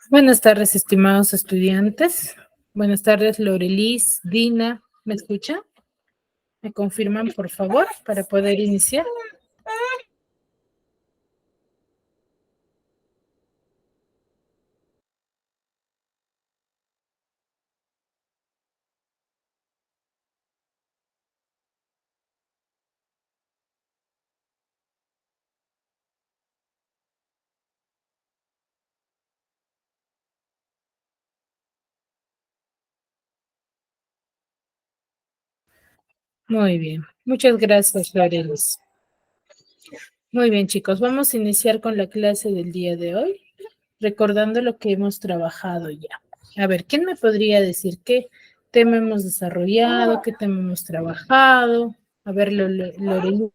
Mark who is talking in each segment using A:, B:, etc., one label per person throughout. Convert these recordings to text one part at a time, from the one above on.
A: Buenas tardes, estimados estudiantes. Buenas tardes, Lorelis, Dina, ¿me escuchan? ¿Me confirman, por favor, para poder iniciar? Muy bien, muchas gracias, Lorelis. Muy bien, chicos, vamos a iniciar con la clase del día de hoy, recordando lo que hemos trabajado ya. A ver, ¿quién me podría decir qué tema hemos desarrollado, qué tema hemos trabajado? A ver, Lorelis.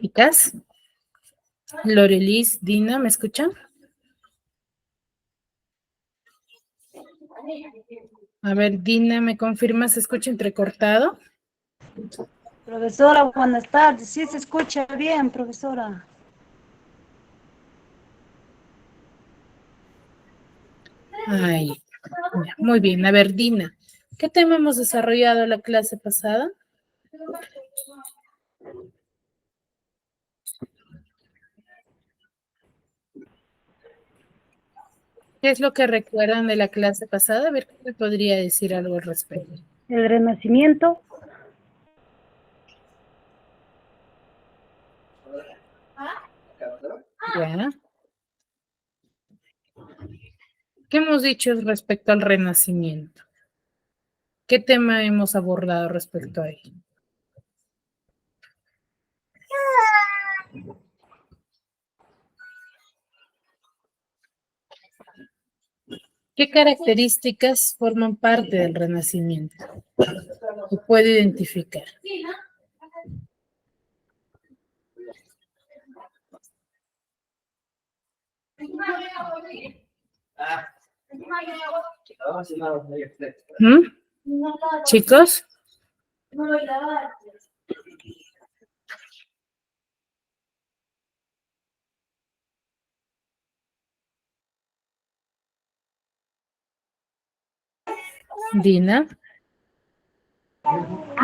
A: Chicas, Lorelis, Dina, ¿me escuchan? A ver, Dina, ¿me confirmas? ¿Se escucha entrecortado?
B: Profesora, buenas tardes. Sí, se escucha bien, profesora.
A: Ay, muy bien. A ver, Dina, ¿qué tema hemos desarrollado la clase pasada? ¿Qué es lo que recuerdan de la clase pasada? A ver, ¿qué me podría decir algo al respecto?
B: El Renacimiento.
A: ¿Ya? ¿Qué hemos dicho respecto al Renacimiento? ¿Qué tema hemos abordado respecto a ello? ¿Qué características forman parte del Renacimiento? ¿Se puede identificar? ¿Mm? ¿Chicos? Dina.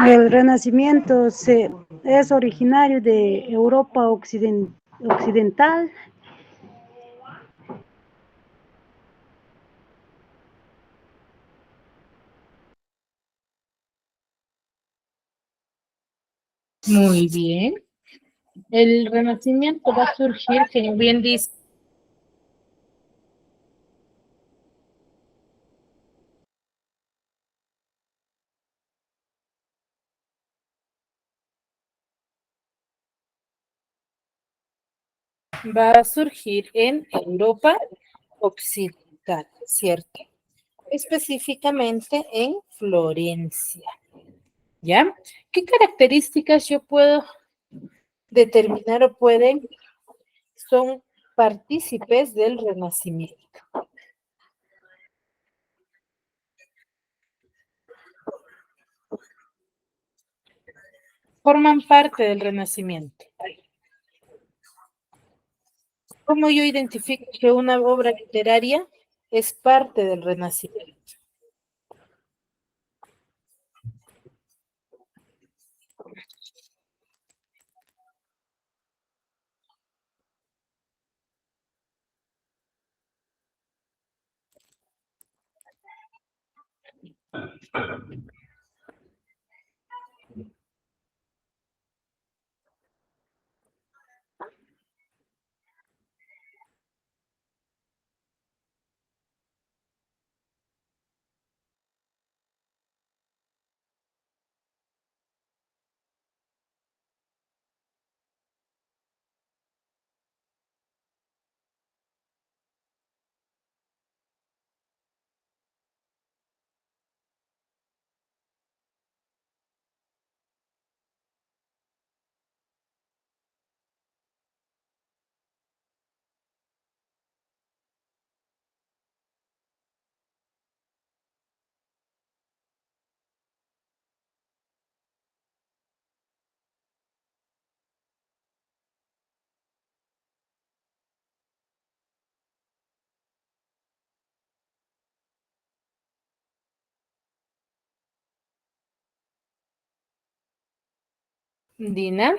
B: El Renacimiento es originario de Europa occidental.
A: Muy bien. El Renacimiento va a surgir, como bien dice, va a surgir en Europa occidental, ¿cierto? Específicamente en Florencia, ¿ya? ¿Qué características yo puedo determinar o son partícipes del Renacimiento? Forman parte del Renacimiento. ¿Cómo yo identifico que una obra literaria es parte del Renacimiento? Dina.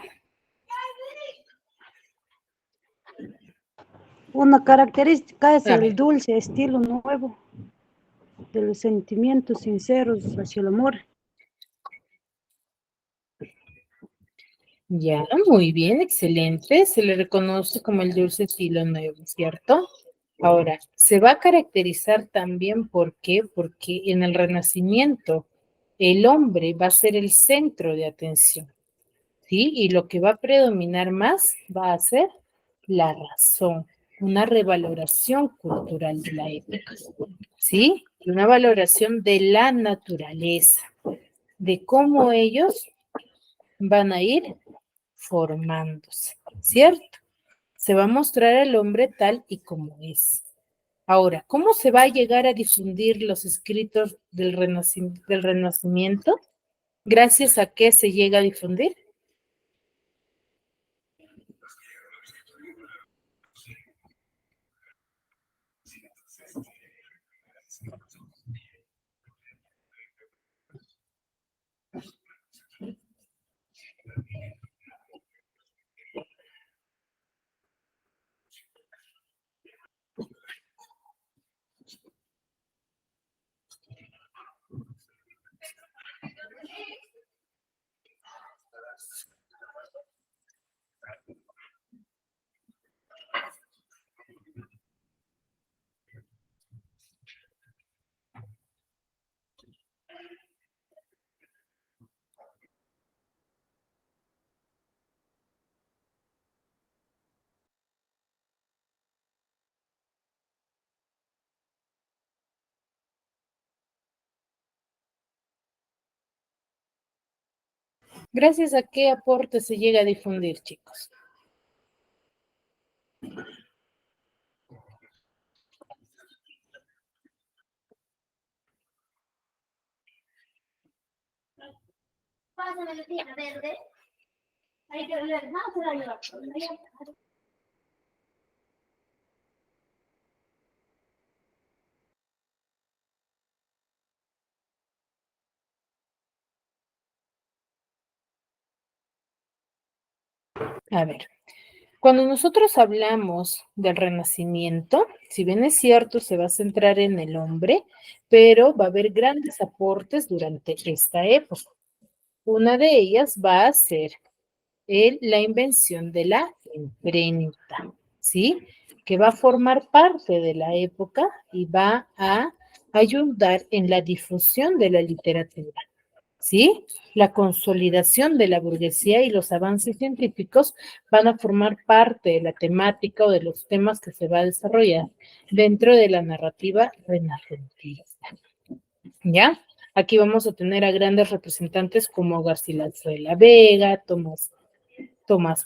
B: Una característica es
A: A
B: el
A: ver,
B: dulce estilo nuevo de los sentimientos sinceros hacia el amor.
A: ya, muy bien, excelente. Se le reconoce como el dulce estilo nuevo, ¿cierto? Ahora, se va a caracterizar también, ¿por qué? Porque en el Renacimiento el hombre va a ser el centro de atención, ¿sí? Y lo que va a predominar más va a ser la razón, una revaloración cultural de la época, ¿sí? Y una valoración de la naturaleza, de cómo ellos van a ir formándose, ¿cierto? Se va a mostrar al hombre tal y como es. Ahora, ¿cómo se va a llegar a difundir los escritos del Renacimiento? ¿Gracias a qué se llega a difundir? ¿Gracias a qué aporte se llega a difundir, chicos?
C: Pásame la tierra verde. Hay que ver, no se la lleva.
A: A ver, cuando nosotros hablamos del Renacimiento, si bien es cierto, se va a centrar en el hombre, pero va a haber grandes aportes durante esta época. Una de ellas va a ser la invención de la imprenta, ¿sí? Que va a formar parte de la época y va a ayudar en la difusión de la literatura, ¿sí? La consolidación de la burguesía y los avances científicos van a formar parte de la temática o de los temas que se va a desarrollar dentro de la narrativa renacentista, ¿ya? Aquí vamos a tener a grandes representantes como Garcilaso de la Vega, Tomás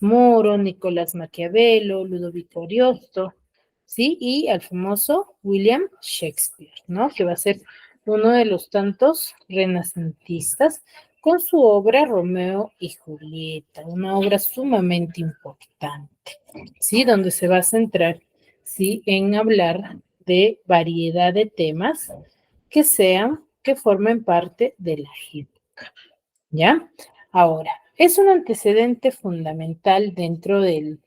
A: Moro, Nicolás Maquiavelo, Ludovico Ariosto, ¿sí? Y al famoso William Shakespeare, ¿no? Que va a ser uno de los tantos renacentistas con su obra Romeo y Julieta, una obra sumamente importante, ¿sí? Donde se va a centrar, ¿sí? En hablar de variedad de temas que formen parte de la época, ¿ya? Ahora, es un antecedente fundamental dentro del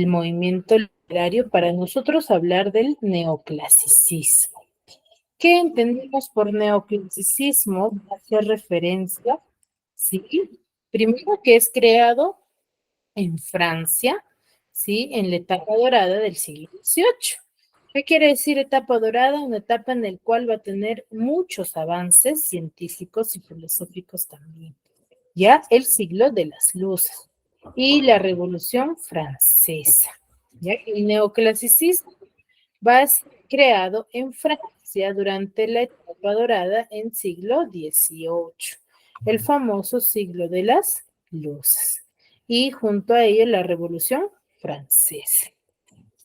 A: movimiento literario para nosotros hablar del neoclasicismo. ¿Qué entendemos por neoclasicismo? Hacer referencia, ¿sí? Primero que es creado en Francia, ¿sí? En la etapa dorada del siglo XVIII. ¿Qué quiere decir etapa dorada? Una etapa en la cual va a tener muchos avances científicos y filosóficos también. Ya el siglo de las luces y la Revolución Francesa. ¿Ya? El neoclasicismo va a ser creado en Francia durante la etapa dorada en siglo XVIII, el famoso siglo de las luces, y junto a ello la Revolución Francesa.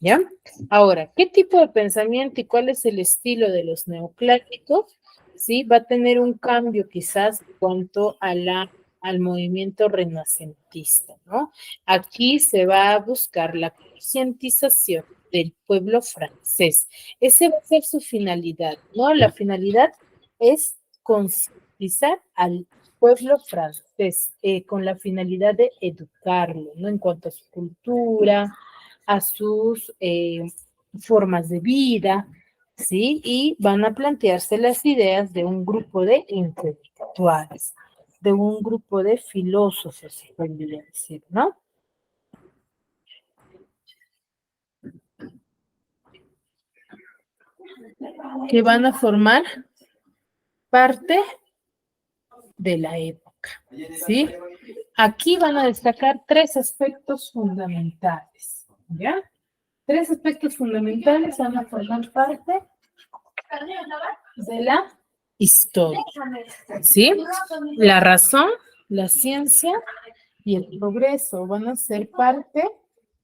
A: ¿Ya? Ahora, ¿qué tipo de pensamiento y cuál es el estilo de los neoclásicos? Sí, va a tener un cambio quizás en cuanto a al movimiento renacentista, ¿no? Aquí se va a buscar la concientización del pueblo francés. Esa va a ser su finalidad, ¿no? La finalidad es concientizar al pueblo francés con la finalidad de educarlo, ¿no? En cuanto a su cultura, a sus formas de vida, ¿sí? Y van a plantearse las ideas de un grupo de intelectuales, de un grupo de filósofos, se podría decir, ¿no? Que van a formar parte de la época, ¿sí? Aquí van a destacar tres aspectos fundamentales, ¿ya? Tres aspectos fundamentales van a formar parte de la historia, ¿sí? La razón, la ciencia y el progreso van a ser parte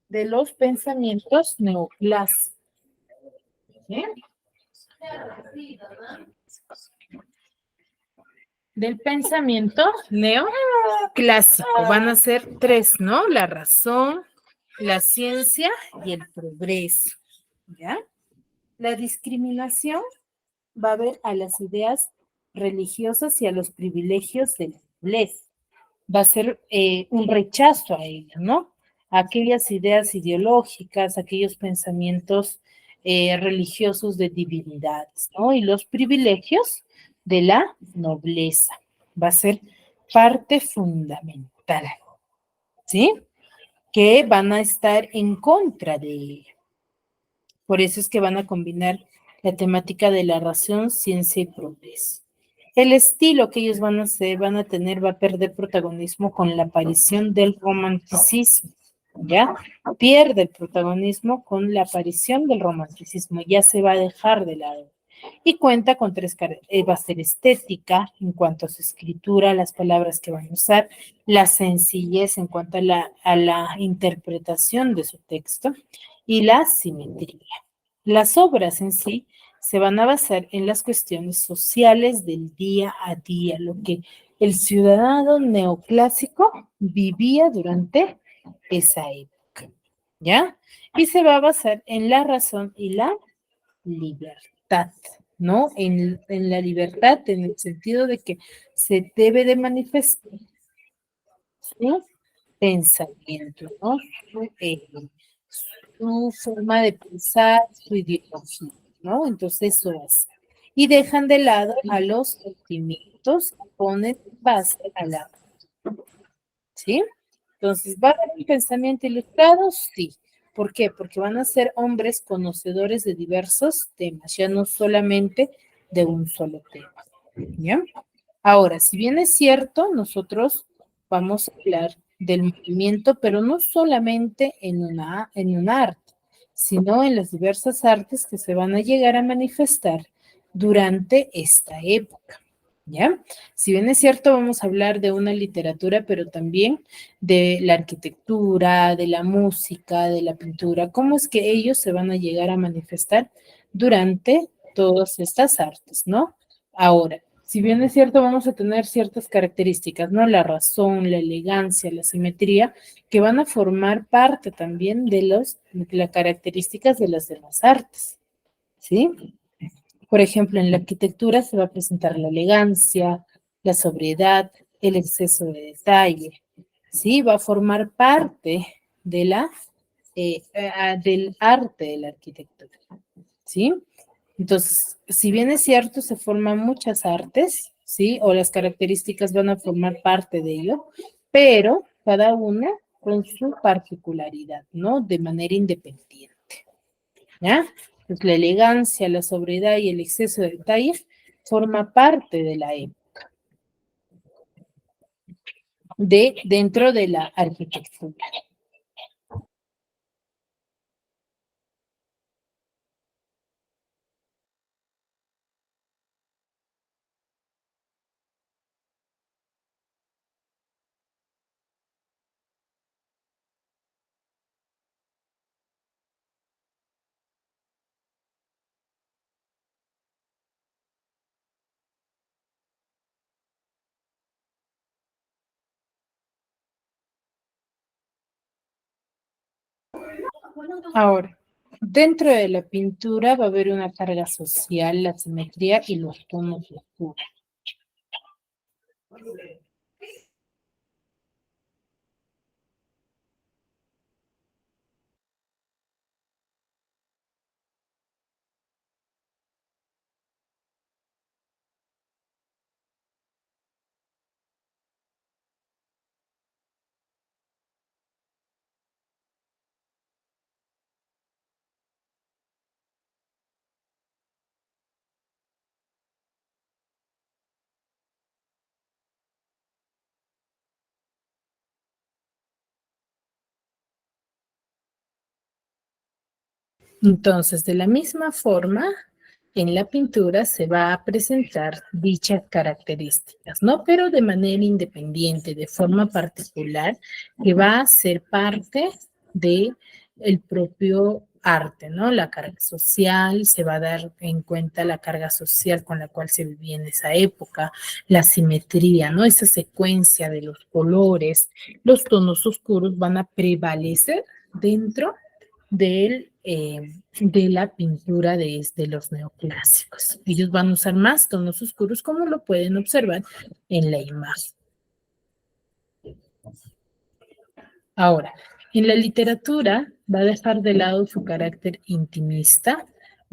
A: de los pensamientos neoclásicos, ¿sí? Del pensamiento neoclásico. Van a ser tres, ¿no? La razón, la ciencia y el progreso, ¿ya? La discriminación va a ver a las ideas religiosas y a los privilegios de la iglesia. Va a ser un rechazo a ello, ¿no? Aquellas ideas ideológicas, aquellos pensamientos religiosos de divinidades, ¿no? Y los privilegios de la nobleza. Va a ser parte fundamental, ¿sí? Que van a estar en contra de ello. Por eso es que van a combinar la temática de la razón, ciencia y progreso. El estilo que ellos van a hacer, van a tener, va a perder protagonismo con la aparición del romanticismo, ¿ya? Pierde el protagonismo con la aparición del romanticismo, ya se va a dejar de lado. Y cuenta con va a ser estética en cuanto a su escritura, las palabras que van a usar, la sencillez en cuanto a la interpretación de su texto y la simetría. Las obras en sí se van a basar en las cuestiones sociales del día a día, lo que el ciudadano neoclásico vivía durante esa época, ¿ya? Y se va a basar en la razón y la libertad, ¿no? En la libertad, en el sentido de que se debe de manifestar su pensamiento, ¿no? Su forma de pensar, su ideología, ¿no? Entonces eso es. Y dejan de lado a los sentimientos que ponen base a la, ¿sí? Entonces, ¿va a haber un pensamiento ilustrado? Sí. ¿Por qué? Porque van a ser hombres conocedores de diversos temas, ya no solamente de un solo tema. ¿Ya? Ahora, si bien es cierto, nosotros vamos a hablar del movimiento, pero no solamente en un arte, sino en las diversas artes que se van a llegar a manifestar durante esta época. ¿Ya? Si bien es cierto, vamos a hablar de una literatura, pero también de la arquitectura, de la música, de la pintura, cómo es que ellos se van a llegar a manifestar durante todas estas artes, ¿no? Ahora, si bien es cierto, vamos a tener ciertas características, ¿no? La razón, la elegancia, la simetría, que van a formar parte también de las características de las demás artes, ¿sí? Por ejemplo, en la arquitectura se va a presentar la elegancia, la sobriedad, el exceso de detalle, ¿sí? Va a formar parte de del arte de la arquitectura, ¿sí? Entonces, si bien es cierto, se forman muchas artes, ¿sí? O las características van a formar parte de ello, pero cada una con su particularidad, ¿no? De manera independiente, ¿ya? Pues la elegancia, la sobriedad y el exceso de detalles forma parte de la época, dentro de la arquitectura. Ahora, dentro de la pintura va a haber una carga social, la simetría y los tonos oscuros. Entonces, de la misma forma, en la pintura se va a presentar dichas características, ¿no? Pero de manera independiente, de forma particular, que va a ser parte de el propio arte, ¿no? La carga social, se va a dar en cuenta la carga social con la cual se vivía en esa época, la simetría, ¿no? Esa secuencia de los colores, los tonos oscuros van a prevalecer dentro de la pintura de los neoclásicos. Ellos van a usar más tonos oscuros, como lo pueden observar en la imagen. Ahora, en la literatura va a dejar de lado su carácter intimista,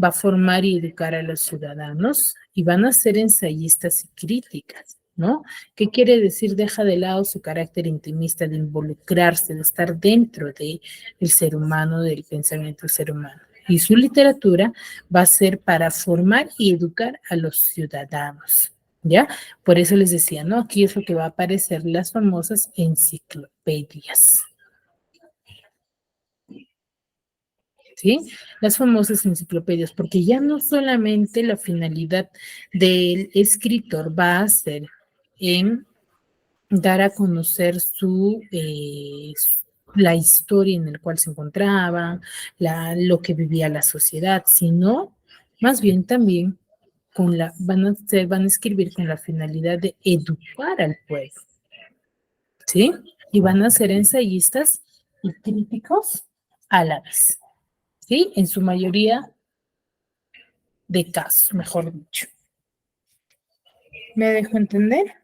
A: va a formar y educar a los ciudadanos y van a ser ensayistas y críticas, ¿no? ¿Qué quiere decir? Deja de lado su carácter intimista de involucrarse, de estar dentro del ser humano, del pensamiento del ser humano. Y su literatura va a ser para formar y educar a los ciudadanos, ¿ya? Por eso les decía, ¿no? Aquí es lo que va a aparecer las famosas enciclopedias. ¿sí? Las famosas enciclopedias, porque ya no solamente la finalidad del escritor va a ser en dar a conocer la historia en la cual se encontraba, lo que vivía la sociedad, sino más bien también van a escribir con la finalidad de educar al pueblo, ¿sí? Y van a ser ensayistas y críticos a la vez, ¿sí? En su mayoría de casos, mejor dicho. ¿Me dejo entender?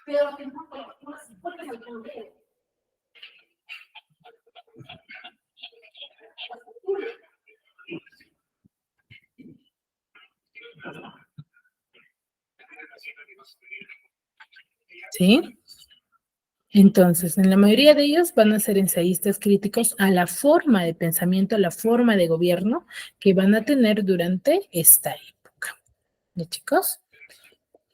C: Pero que no, porque me ocurre.
A: ¿Sí? Entonces, en la mayoría de ellos van a ser ensayistas críticos a la forma de pensamiento, a la forma de gobierno que van a tener durante esta época. ¿Ya, chicos?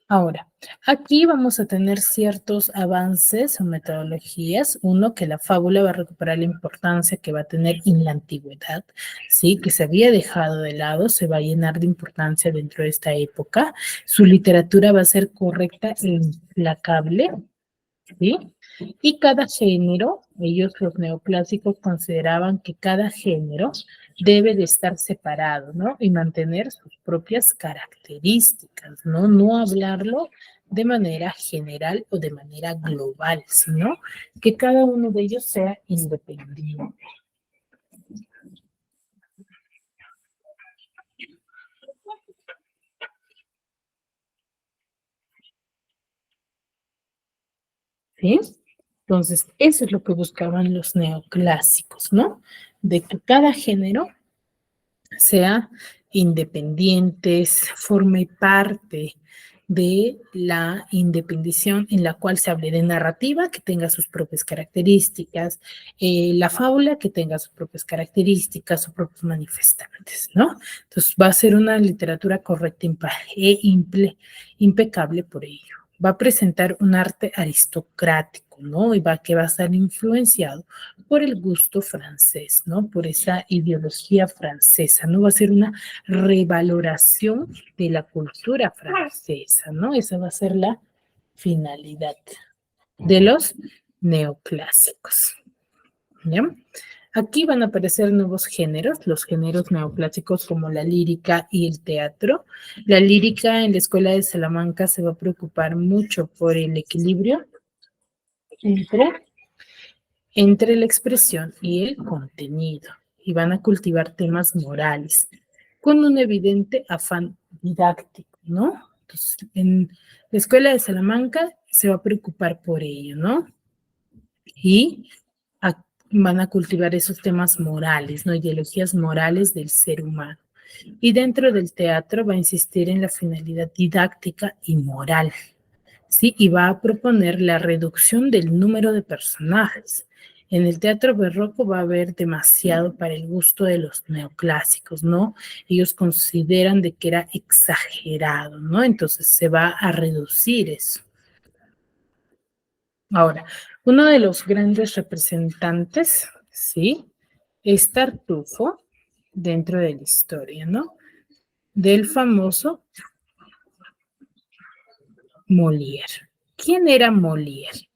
A: Ahora, aquí vamos a tener ciertos avances o metodologías. Uno, que la fábula va a recuperar la importancia que va a tener en la antigüedad, ¿sí? Que se había dejado de lado, se va a llenar de importancia dentro de esta época. Su literatura va a ser correcta e implacable, ¿sí? Y cada género, ellos los neoclásicos consideraban que cada género debe de estar separado, ¿no? Y mantener sus propias características, ¿no? No hablarlo de manera general o de manera global, sino que cada uno de ellos sea independiente. ¿Sí? Entonces, eso es lo que buscaban los neoclásicos, ¿no? De que cada género sea independientes, forme parte de la independición en la cual se hable de narrativa que tenga sus propias características, la fábula que tenga sus propias características, sus propios manifestantes, ¿no? Entonces va a ser una literatura correcta impecable por ello. Va a presentar un arte aristocrático, ¿no? Que va a estar influenciado por el gusto francés, ¿no? Por esa ideología francesa, ¿no? Va a ser una revaloración de la cultura francesa, ¿no? Esa va a ser la finalidad de los neoclásicos. ¿Ya? Aquí van a aparecer nuevos géneros, los géneros neoclásicos como la lírica y el teatro. La lírica en la Escuela de Salamanca se va a preocupar mucho por el equilibrio entre la expresión y el contenido, y van a cultivar temas morales con un evidente afán didáctico, ¿no? Entonces, en la Escuela de Salamanca se va a preocupar por ello, ¿no? Y van a cultivar esos temas morales, ¿no? Ideologías morales del ser humano. Y dentro del teatro va a insistir en la finalidad didáctica y moral, ¿sí? Y va a proponer la reducción del número de personajes. En el teatro barroco va a haber demasiado para el gusto de los neoclásicos, ¿no? Ellos consideran de que era exagerado, ¿no? Entonces se va a reducir eso. Ahora, uno de los grandes representantes, ¿sí? Es Tartufo dentro de la historia, ¿no? Del famoso Molière. ¿Quién era Molière?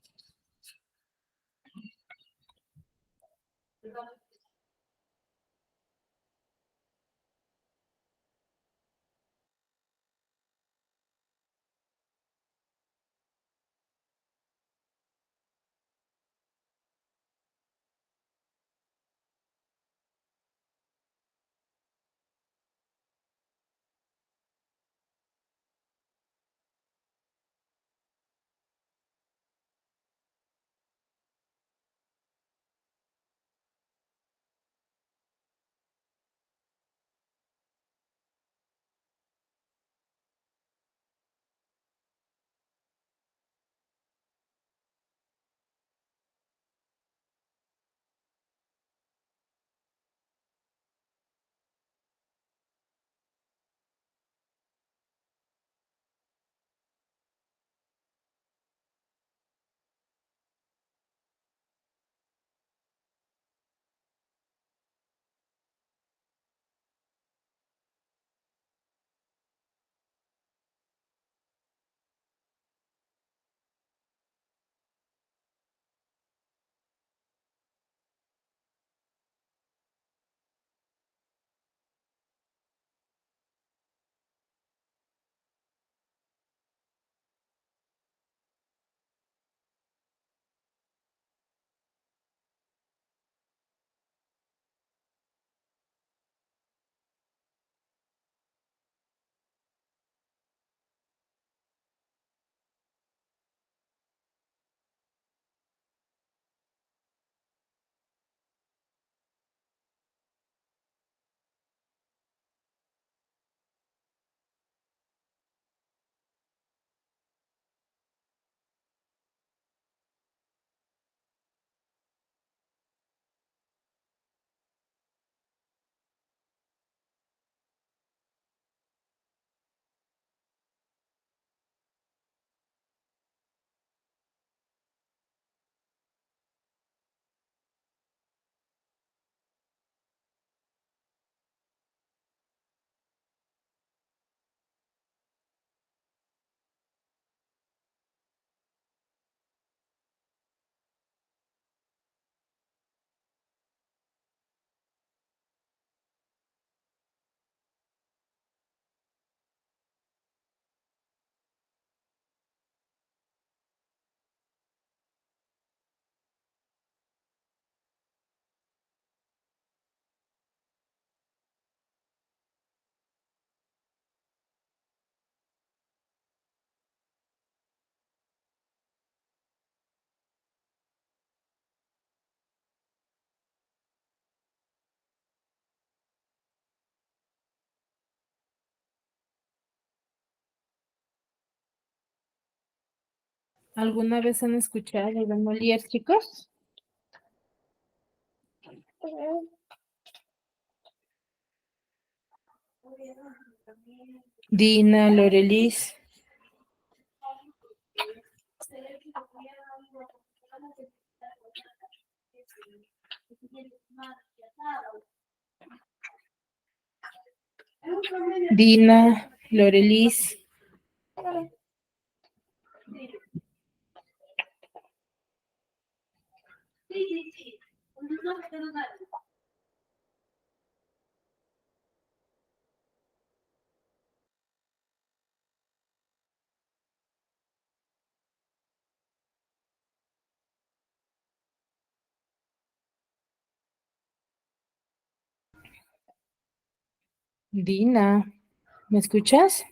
A: ¿Alguna vez han escuchado de Molière, chicos? Dina, Lorelis. Dina, Lorelis. Dina, ¿me escuchas?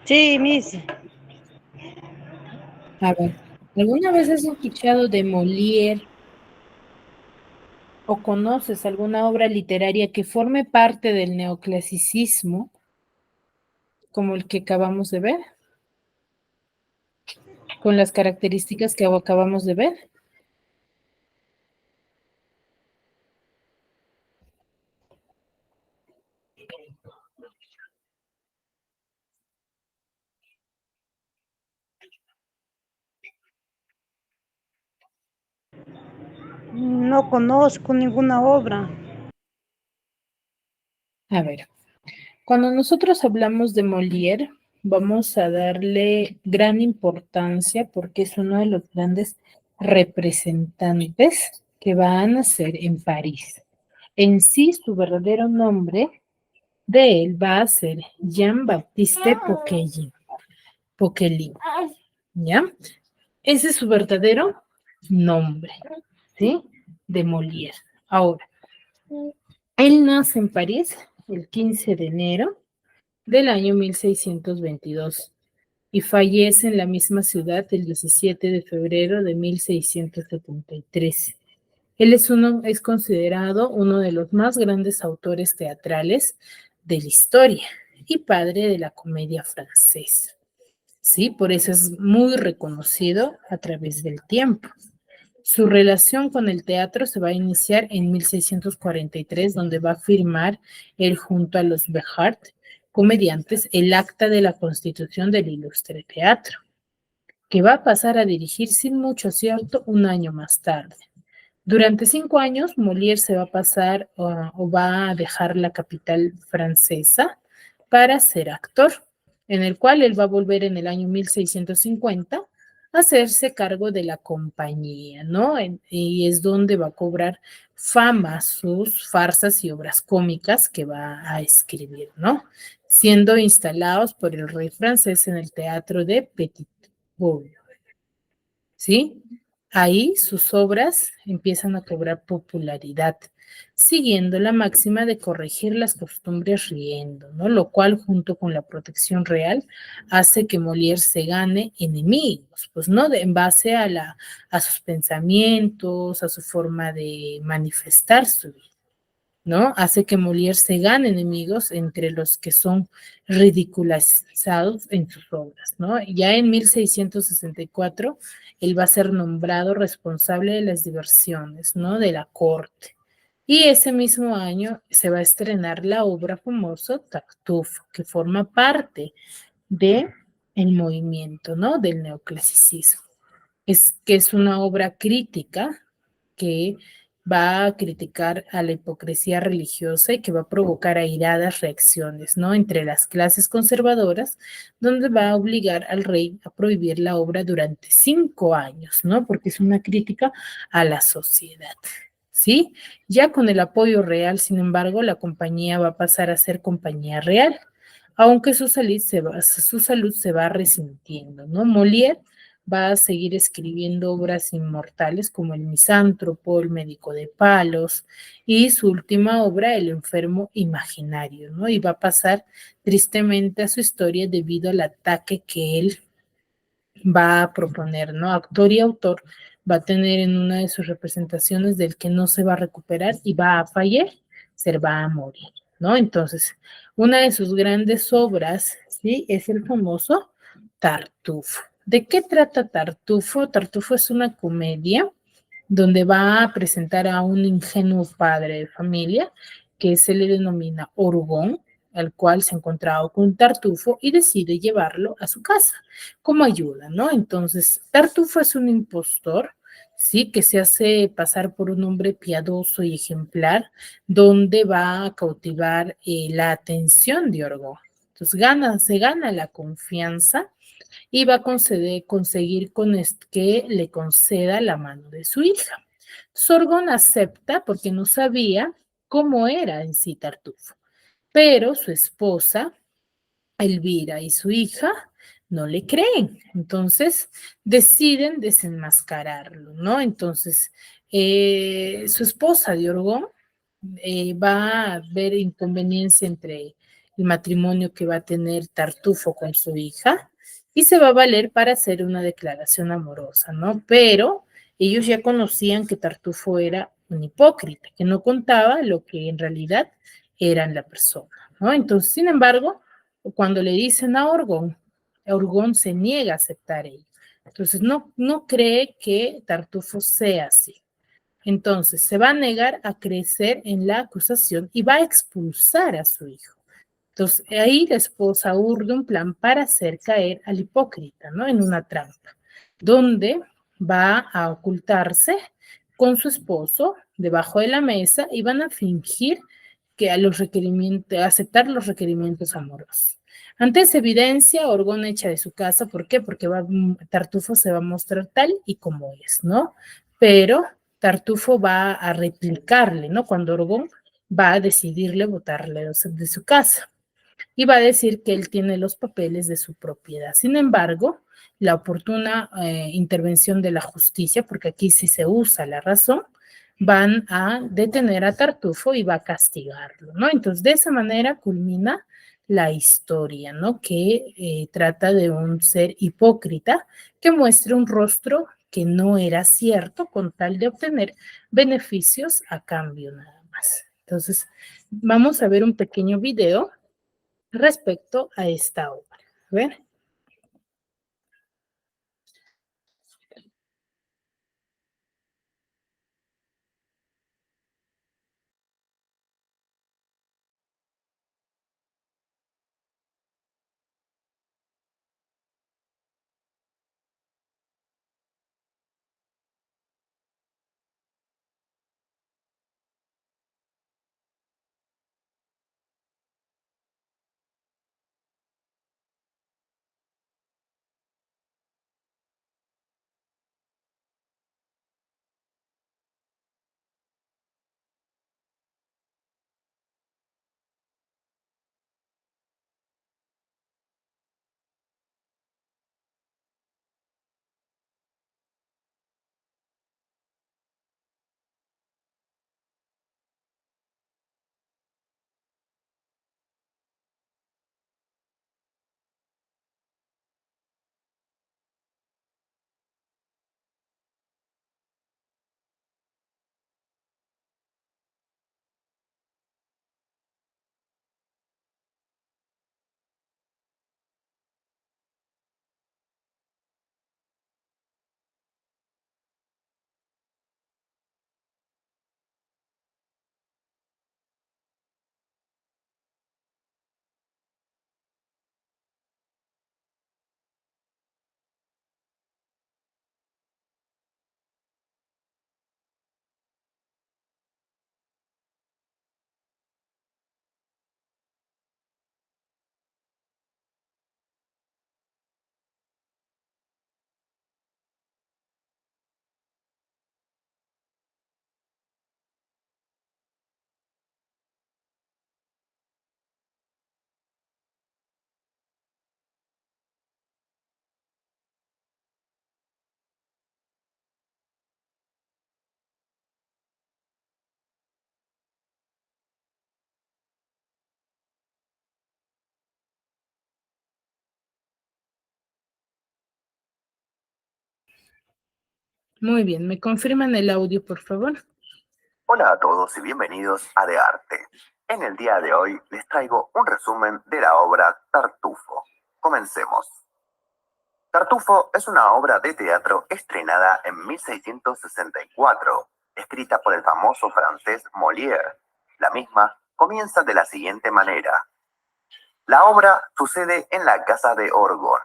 B: Sí, Miss.
A: A ver, ¿alguna vez has escuchado de Molière o conoces alguna obra literaria que forme parte del neoclasicismo, como el que acabamos de ver, con las características que acabamos de ver?
B: No conozco ninguna obra.
A: A ver, cuando nosotros hablamos de Molière, vamos a darle gran importancia porque es uno de los grandes representantes que va a nacer en París. En sí, su verdadero nombre de él va a ser Jean-Baptiste Poquelin, ¿ya? Ese es su verdadero nombre, ¿sí? De Molière. Ahora, él nace en París el 15 de enero del año 1622 y fallece en la misma ciudad el 17 de febrero de 1673. Él es considerado uno de los más grandes autores teatrales de la historia y padre de la comedia francesa. Sí, por eso es muy reconocido a través del tiempo. Su relación con el teatro se va a iniciar en 1643, donde va a firmar él junto a los Béjart, comediantes, el acta de la constitución del ilustre teatro, que va a pasar a dirigir sin mucho acierto un año más tarde. Durante 5 años, Molière se va a pasar o va a dejar la capital francesa para ser actor, en el cual él va a volver en el año 1650 a hacerse cargo de la compañía, ¿no? Y es donde va a cobrar fama sus farsas y obras cómicas que va a escribir, ¿no? Siendo instalados por el rey francés en el teatro de Petit Bourg. ¿Sí? Ahí sus obras empiezan a cobrar popularidad, siguiendo la máxima de corregir las costumbres riendo, ¿no? Lo cual, junto con la protección real, hace que Molière se gane enemigos, pues, ¿no? En base a sus pensamientos, a su forma de manifestar su vida. ¿No? Hace que Molière se gane enemigos entre los que son ridiculizados en sus obras, ¿no? Ya en 1664, él va a ser nombrado responsable de las diversiones, ¿no? De la corte. Y ese mismo año se va a estrenar la obra famosa Tartuffe, que forma parte de el movimiento, ¿no? Del neoclasicismo. Es una obra crítica que va a criticar a la hipocresía religiosa y que va a provocar airadas reacciones, ¿no? Entre las clases conservadoras, donde va a obligar al rey a prohibir la obra durante 5 años, ¿no? Porque es una crítica a la sociedad, ¿sí? Ya con el apoyo real, sin embargo, la compañía va a pasar a ser compañía real, aunque su salud se va resintiendo, ¿no? Molière va a seguir escribiendo obras inmortales como El misántropo, El médico de palos y su última obra, El enfermo imaginario, ¿no? Y va a pasar tristemente a su historia debido al ataque que él va a proponer, ¿no? Actor y autor va a tener en una de sus representaciones del que no se va a recuperar y va a fallar, se va a morir, ¿no? Entonces, una de sus grandes obras ¿sí? Es el famoso Tartufo. ¿De qué trata Tartufo? Tartufo es una comedia donde va a presentar a un ingenuo padre de familia que se le denomina Orgón, al cual se encontraba con un Tartufo y decide llevarlo a su casa como ayuda, ¿no? Entonces, Tartufo es un impostor, ¿sí? Que se hace pasar por un hombre piadoso y ejemplar, donde va a cautivar la atención de Orgón. Entonces, se gana la confianza y va a conseguir que le conceda la mano de su hija. Sorgon acepta porque no sabía cómo era en sí Tartufo, pero su esposa, Elvira, y su hija no le creen, entonces deciden desenmascararlo, ¿no? Entonces, su esposa de Orgón va a ver inconveniencia entre el matrimonio que va a tener Tartufo con su hija y se va a valer para hacer una declaración amorosa, ¿no? Pero ellos ya conocían que Tartufo era un hipócrita, que no contaba lo que en realidad era en la persona, ¿no? Entonces, sin embargo, cuando le dicen a Orgón se niega a aceptar ello. Entonces, no cree que Tartufo sea así. Entonces, se va a negar a crecer en la acusación y va a expulsar a su hijo. Entonces, ahí la esposa urde un plan para hacer caer al hipócrita, ¿no? En una trampa, donde va a ocultarse con su esposo debajo de la mesa y van a fingir que aceptar los requerimientos amorosos. Ante esa evidencia, Orgón echa de su casa, ¿por qué? Porque Tartufo se va a mostrar tal y como es, ¿no? Pero Tartufo va a replicarle, ¿no? Cuando Orgón va a decidirle botarle de su casa y va a decir que él tiene los papeles de su propiedad. Sin embargo, la oportuna intervención de la justicia, porque aquí sí se usa la razón, van a detener a Tartufo y va a castigarlo, ¿no? Entonces, de esa manera culmina la historia, ¿no? Que trata de un ser hipócrita que muestra un rostro que no era cierto con tal de obtener beneficios a cambio nada más. Entonces, vamos a ver un pequeño video respecto a esta obra. A ver. Muy bien, ¿me confirman el audio, por favor?
D: Hola a todos y bienvenidos a De Arte. En el día de hoy les traigo un resumen de la obra Tartufo. comencemos. Tartufo es una obra de teatro estrenada en 1664, escrita por el famoso francés Molière. La misma comienza de la siguiente manera. La obra sucede en la casa de Orgon.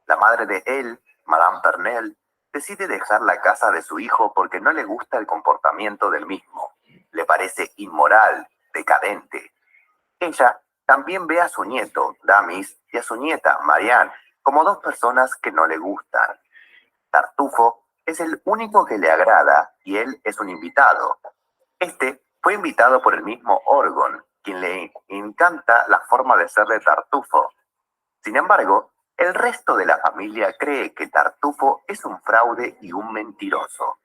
D: La madre de él, Madame Pernelle, decide dejar la casa de su hijo porque no le gusta el comportamiento del mismo. Le parece inmoral, decadente. Ella también ve a su nieto, Damis, y a su nieta, Marianne, como dos personas que no le gustan. Tartufo es el único que le agrada y él es un invitado. Este fue invitado por el mismo Orgon, quien le encanta la forma de ser de Tartufo. Sin embargo, el resto de la familia cree que Tartufo es un fraude y un mentiroso.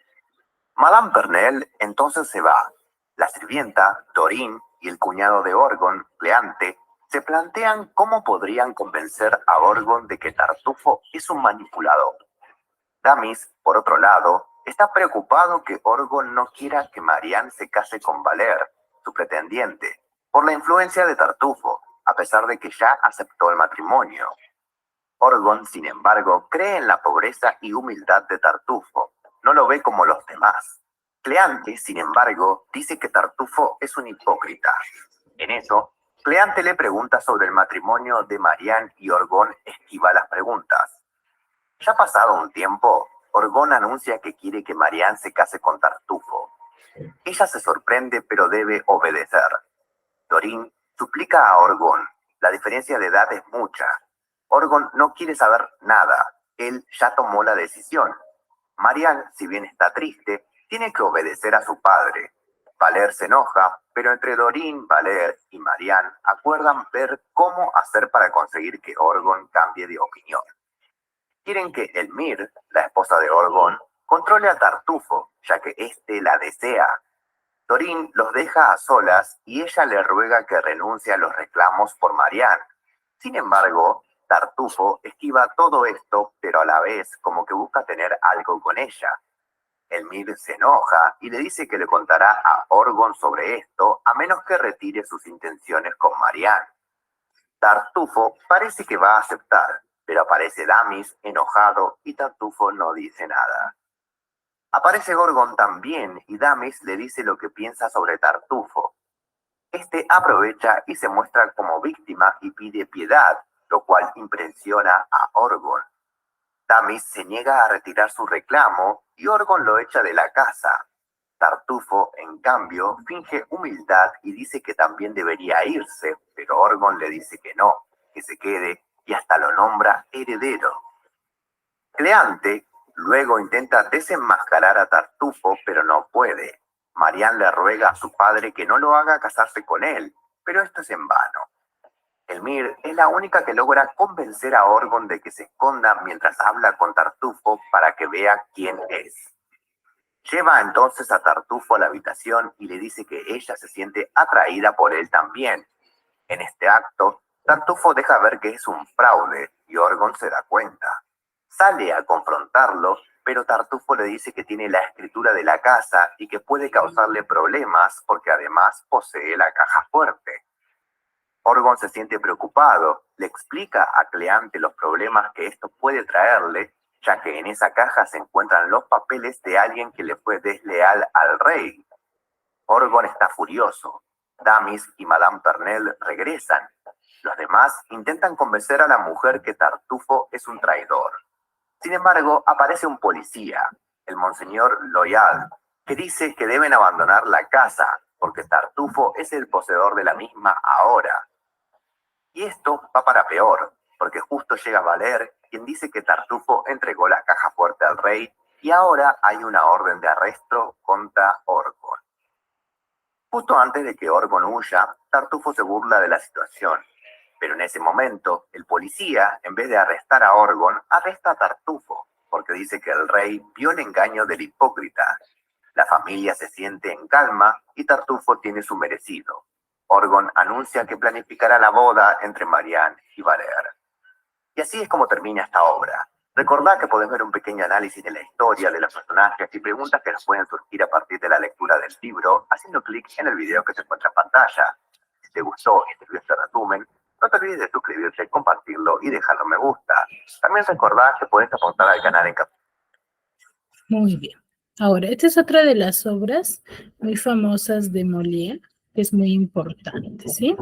D: Madame Pernelle entonces se va. La sirvienta, Dorine, y el cuñado de Orgon, Cleante, se plantean cómo podrían convencer a Orgon de que Tartufo es un manipulador. Damis, por otro lado, está preocupado que Orgon no quiera que Marianne se case con Valer, su pretendiente, por la influencia de Tartufo, a pesar de que ya aceptó el matrimonio. Orgon, sin embargo, cree en la pobreza y humildad de Tartufo. No lo ve como los demás. Cleante, sin embargo, dice que Tartufo es un hipócrita. En eso, Cleante le pregunta sobre el matrimonio de Marianne y Orgon esquiva las preguntas. Ya pasado un tiempo, Orgon anuncia que quiere que Marianne se case con Tartufo. Ella se sorprende pero debe obedecer. Dorine suplica a Orgon. La diferencia de edad es mucha. Orgon no quiere saber nada. Él ya tomó la decisión. Marianne, si bien está triste, tiene que obedecer a su padre. Valer se enoja, pero entre Dorine, Valer y Marianne acuerdan ver cómo hacer para conseguir que Orgon cambie de opinión. Quieren que Elmire, la esposa de Orgon, controle a Tartufo, ya que éste la desea. Dorine los deja a solas y ella le ruega que renuncie a los reclamos por Marianne. Sin embargo, Tartufo esquiva todo esto, pero a la vez como que busca tener algo con ella. Elmire se enoja y le dice que le contará a Orgon sobre esto a menos que retire sus intenciones con Marianne. Tartufo parece que va a aceptar, pero aparece Damis enojado y Tartufo no dice nada. Aparece Orgon también y Damis le dice lo que piensa sobre Tartufo. Este aprovecha y se muestra como víctima y pide piedad, lo cual impresiona a Orgon. Damis se niega a retirar su reclamo y Orgon lo echa de la casa. Tartufo, en cambio, finge humildad y dice que también debería irse, pero Orgon le dice que no, que se quede y hasta lo nombra heredero. Cleante luego intenta desenmascarar a Tartufo, pero no puede. Marianne le ruega a su padre que no lo haga casarse con él, pero esto es en vano. Elmire es la única que logra convencer a Orgon de que se esconda mientras habla con Tartufo para que vea quién es. Lleva entonces a Tartufo a la habitación y le dice que ella se siente atraída por él también. En este acto, Tartufo deja ver que es un fraude y Orgon se da cuenta. Sale a confrontarlo, pero Tartufo le dice que tiene la escritura de la casa y que puede causarle problemas porque además posee la caja fuerte. Orgon se siente preocupado, le explica a Cleante los problemas que esto puede traerle, ya que en esa caja se encuentran los papeles de alguien que le fue desleal al rey. Orgon está furioso. Damis y Madame Pernelle regresan. Los demás intentan convencer a la mujer que Tartufo es un traidor. Sin embargo, aparece un policía, el Monseñor Loyal, que dice que deben abandonar la casa, porque Tartufo es el poseedor de la misma ahora. Y esto va para peor, porque justo llega Valer, quien dice que Tartufo entregó la caja fuerte al rey y ahora hay una orden de arresto contra Orgon. Justo antes de que Orgon huya, Tartufo se burla de la situación. Pero en ese momento, el policía, en vez de arrestar a Orgon, arresta a Tartufo, porque dice que el rey vio el engaño del hipócrita. La familia se siente en calma y Tartufo tiene su merecido. Orgon anuncia que planificará la boda entre Marianne y Valer. Y así es como termina esta obra. Recordad que podés ver un pequeño análisis de la historia, de los personajes y preguntas que nos pueden surgir a partir de la lectura del libro, haciendo clic en el video que se encuentra en pantalla. Si te gustó y te sirvió este resumen, No te olvides de suscribirte, compartirlo y dejarlo me gusta. También recordá que puedes aportar al canal en
A: Muy bien. Ahora, esta es otra de las obras muy famosas de Molière, que es muy importante, ¿sí?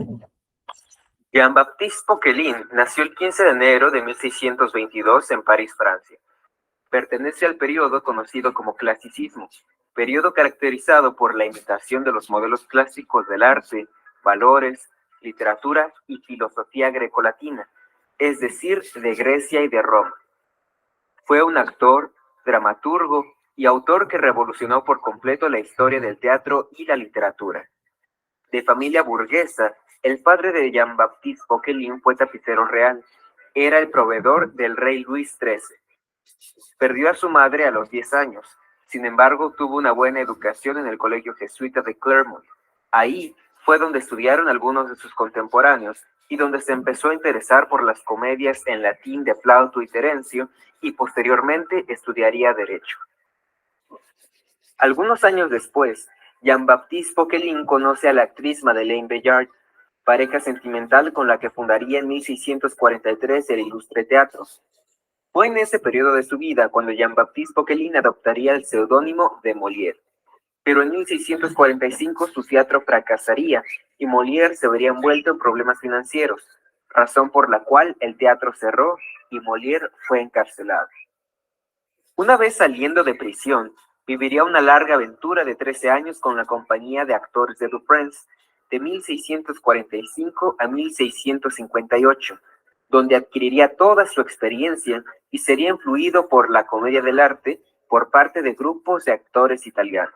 E: Jean-Baptiste Poquelin nació el 15 de enero de 1622 en París, Francia. Pertenece al periodo conocido como clasicismo, periodo caracterizado por la imitación de los modelos clásicos del arte, valores, literatura y filosofía grecolatina, es decir, de Grecia y de Roma. Fue un actor, dramaturgo y autor que revolucionó por completo la historia del teatro y la literatura. De familia burguesa, el padre de Jean-Baptiste Poquelin fue tapicero real. Era el proveedor del rey Luis XIII. Perdió a su madre a los 10 años. Sin embargo, tuvo una buena educación en el colegio jesuita de Clermont. Ahí fue donde estudiaron algunos de sus contemporáneos y donde se empezó a interesar por las comedias en latín de Plauto y Terencio, y posteriormente estudiaría Derecho. Algunos años después, Jean-Baptiste Poquelin conoce a la actriz Madeleine Béjart, pareja sentimental con la que fundaría en 1643 el Ilustre Teatro. Fue en ese periodo de su vida cuando Jean-Baptiste Poquelin adoptaría el seudónimo de Molière. Pero en 1645 su teatro fracasaría y Molière se vería envuelto en problemas financieros, razón por la cual el teatro cerró y Molière fue encarcelado. Una vez saliendo de prisión, viviría una larga aventura de 13 años con la compañía de actores de Duprenz, de 1645 a 1658, donde adquiriría toda su experiencia y sería influido por la comedia del arte por parte de grupos de actores italianos.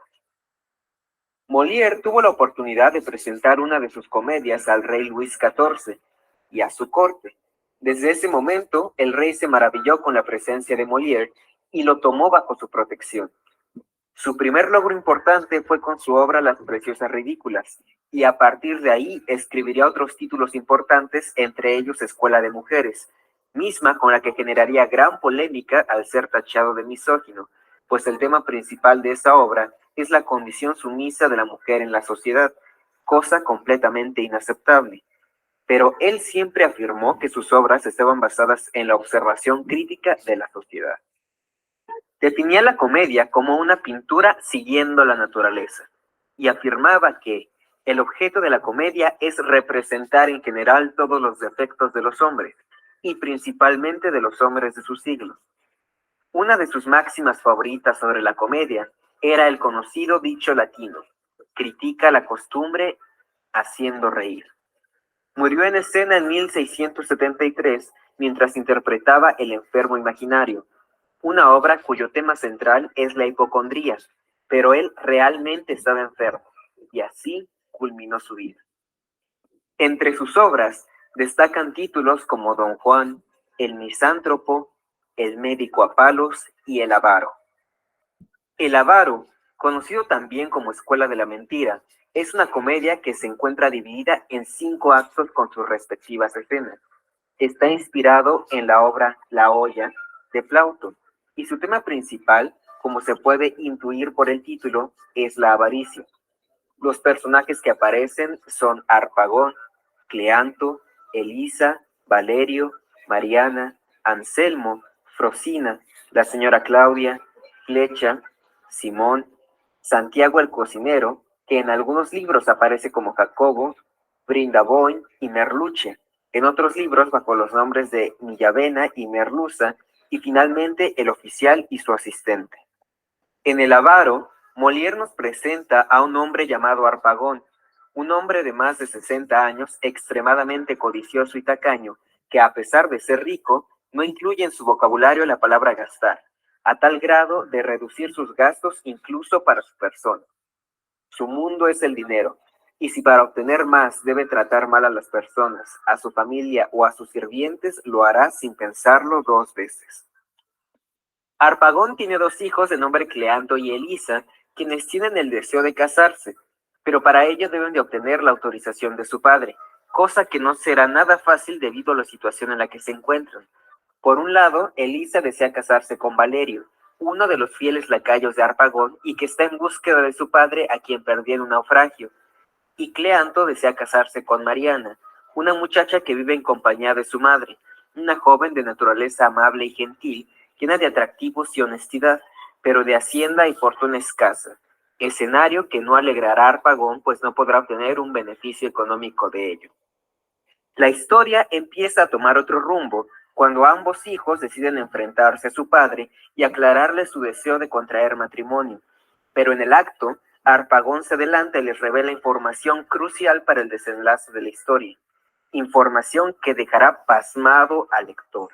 E: Molière tuvo la oportunidad de presentar una de sus comedias al rey Luis XIV y a su corte. Desde ese momento, el rey se maravilló con la presencia de Molière y lo tomó bajo su protección. Su primer logro importante fue con su obra Las Preciosas Ridículas, y a partir de ahí escribiría otros títulos importantes, entre ellos Escuela de Mujeres, misma con la que generaría gran polémica al ser tachado de misógino, pues el tema principal de esa obra es la condición sumisa de la mujer en la sociedad, cosa completamente inaceptable. Pero él siempre afirmó que sus obras estaban basadas en la observación crítica de la sociedad. Definía la comedia como una pintura siguiendo la naturaleza y afirmaba que el objeto de la comedia es representar en general todos los defectos de los hombres y principalmente de los hombres de su siglo. Una de sus máximas favoritas sobre la comedia era el conocido dicho latino: critica la costumbre haciendo reír. Murió en escena en 1673 mientras interpretaba El enfermo imaginario, una obra cuyo tema central es la hipocondría, pero él realmente estaba enfermo, y así culminó su vida. Entre sus obras destacan títulos como Don Juan, El misántropo, El médico a palos y El avaro. El avaro, conocido también como Escuela de la Mentira, es una comedia que se encuentra dividida en 5 actos con sus respectivas escenas. Está inspirado en la obra La olla de Plauto, y su tema principal, como se puede intuir por el título, es la avaricia. Los personajes que aparecen son Harpagón, Cleanto, Elisa, Valerio, Mariana, Anselmo, Frosina, la señora Claudia, Flecha, Simón, Santiago el cocinero, que en algunos libros aparece como Jacobo, Brindaboin y Merluche, en otros libros bajo los nombres de Millavena y Merluza, y finalmente el oficial y su asistente. En El avaro, Molière nos presenta a un hombre llamado Harpagón, un hombre de más de 60 años, extremadamente codicioso y tacaño, que a pesar de ser rico, no incluye en su vocabulario la palabra gastar, a tal grado de reducir sus gastos incluso para su persona. Su mundo es el dinero, y si para obtener más debe tratar mal a las personas, a su familia o a sus sirvientes, lo hará sin pensarlo 2 veces. Harpagón tiene 2 hijos de nombre Cleanto y Elisa, quienes tienen el deseo de casarse, pero para ello deben de obtener la autorización de su padre, cosa que no será nada fácil debido a la situación en la que se encuentran. Por un lado, Elisa desea casarse con Valerio, uno de los fieles lacayos de Harpagón y que está en búsqueda de su padre, a quien perdió en un naufragio, y Cleanto desea casarse con Mariana, una muchacha que vive en compañía de su madre, una joven de naturaleza amable y gentil, llena de atractivos y honestidad, pero de hacienda y fortuna escasa, escenario que no alegrará a Harpagon, pues no podrá obtener un beneficio económico de ello. La historia empieza a tomar otro rumbo cuando ambos hijos deciden enfrentarse a su padre y aclararle su deseo de contraer matrimonio, pero en el acto, Harpagon se adelanta y les revela información crucial para el desenlace de la historia, información que dejará pasmado al lector.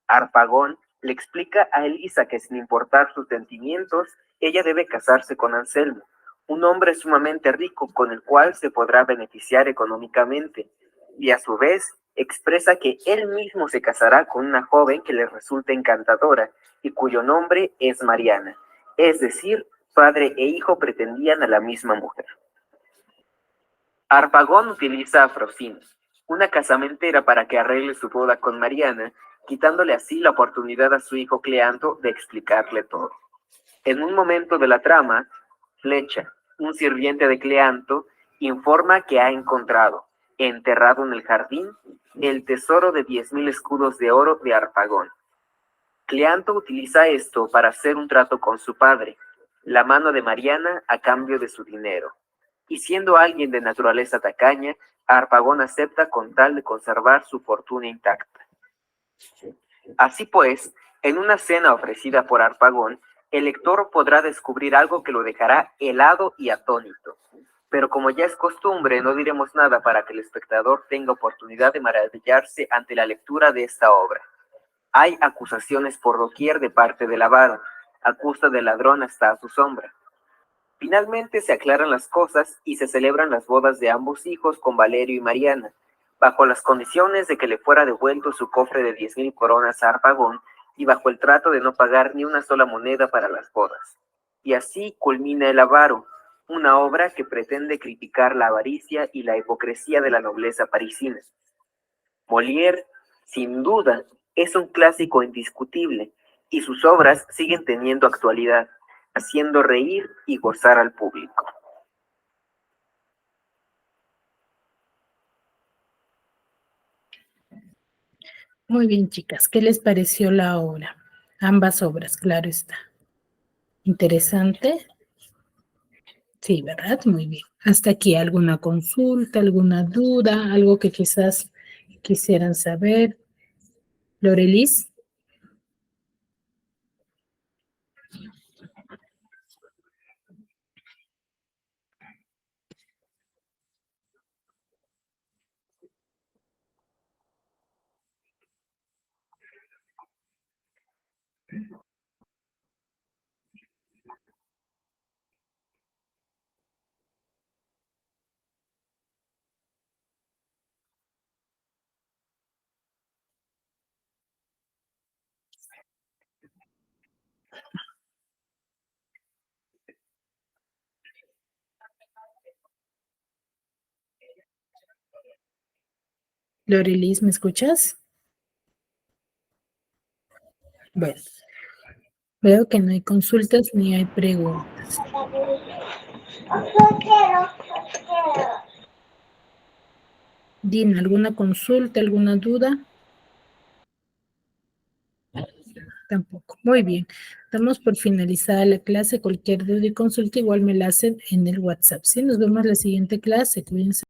E: Harpagon le explica a Elisa que sin importar sus sentimientos, ella debe casarse con Anselmo, un hombre sumamente rico con el cual se podrá beneficiar económicamente, y a su vez expresa que él mismo se casará con una joven que le resulta encantadora y cuyo nombre es Mariana, es decir, padre e hijo pretendían a la misma mujer. Harpagon utiliza a Frosina, una casamentera, para que arregle su boda con Mariana, quitándole así la oportunidad a su hijo Cleanto de explicarle todo. En un momento de la trama, Flecha, un sirviente de Cleanto, informa que ha encontrado, enterrado en el jardín, el tesoro de 10,000 escudos de oro de Harpagon. Cleanto utiliza esto para hacer un trato con su padre, la mano de Mariana a cambio de su dinero. Y siendo alguien de naturaleza tacaña, Harpagon acepta con tal de conservar su fortuna intacta. Así pues, en una cena ofrecida por Harpagon, el lector podrá descubrir algo que lo dejará helado y atónito. Pero como ya es costumbre, no diremos nada para que el espectador tenga oportunidad de maravillarse ante la lectura de esta obra. Hay acusaciones por doquier de parte del avaro, acusa del ladrón hasta a su sombra. Finalmente se aclaran las cosas y se celebran las bodas de ambos hijos con Valerio y Mariana, bajo las condiciones de que le fuera devuelto su cofre de 10,000 coronas a Harpagon y bajo el trato de no pagar ni una sola moneda para las bodas. Y así culmina El avaro, una obra que pretende criticar la avaricia y la hipocresía de la nobleza parisina. Molière, sin duda, es un clásico indiscutible y sus obras siguen teniendo actualidad, haciendo reír y gozar al público.
A: Muy bien, chicas. ¿Qué les pareció la obra? Ambas obras, claro está. Interesante. Sí, ¿verdad? Muy bien. Hasta aquí, ¿alguna consulta, alguna duda, algo que quizás quisieran saber? Lorelis. Lorelis, ¿me escuchas? Bueno, veo que no hay consultas ni hay preguntas. Dina, ¿alguna consulta, alguna duda? Tampoco. Muy bien. Damos por finalizada la clase. Cualquier duda y consulta igual me la hacen en el WhatsApp. Sí, nos vemos la siguiente clase. Cuídense.